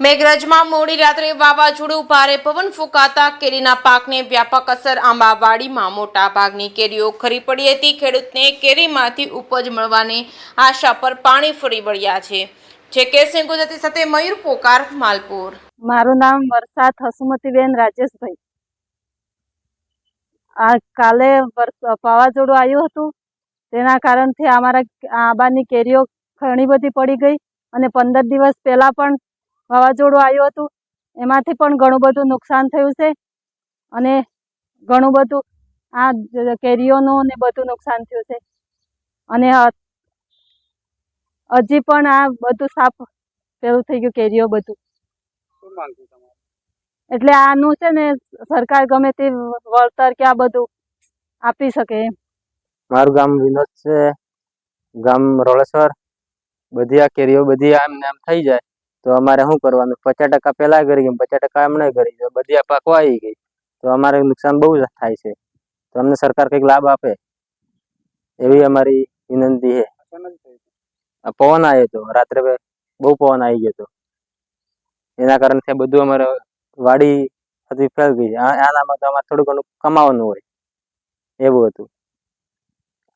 મેઘરજમાં મોડી રાત્રે વાવાઝોડું ભારે પવન ફૂંકાતા કેરીના પાકને વ્યાપક અસર. આંબાવાડીમાં મોટા ભાગની કેરીઓ ખરી પડી હતી. ખેડૂતને કેરીમાંથી ઉપજ મળવાની આશા પર પાણી ફરી વળ્યા છે. જે ગુજરાતી સાથે મયુર પોકાર, માલપુર. મારું નામ વરસાદ હસુમતીબેન રાજેશભાઈ. આ કાલે વાવાઝોડું આવ્યું હતું, તેના કારણથી અમારા આંબાની કેરીઓ ઘણી બધી પડી ગઈ અને 15 દિવસ પહેલા પણ વાવાઝોડું આવ્યું હતું, એમાંથી પણ ઘણું બધું નુકસાન થયું છે અને ઘણું બધું આ કેરીઓનું ને બધું નુકસાન થયું છે અને હજી પણ આ બધું સાફ પેલું થઈ ગયું, કેરીઓ બધું. એટલે આનું છે ને સરકાર ગમે તે વળતર કે આ બધું આપી શકે એમ. મારું ગામ વિનોદ છે, ગામ રોળેશ્વર. બધી આ કેરીઓ બધી આમ ને આમ થઈ જાય તો અમારે શું કરવાનું? 50% પહેલા કરી ગઈ, 50% એમ નહીં કરી, બધી આ પાકો આવી ગઈ તો અમારે નુકસાન બહુ જ થાય છે. તો અમને સરકાર કંઈક લાભ આપે એવી અમારી વિનંતી છે. પવન આવ્યો હતો રાત્રે, બહુ પવન આવી ગયો હતો, એના કારણે બધું અમારે વાડી હજી ફેલ ગઈ. આનામાં તો અમારે થોડું ઘણું કમાવાનું હોય એવું હતું.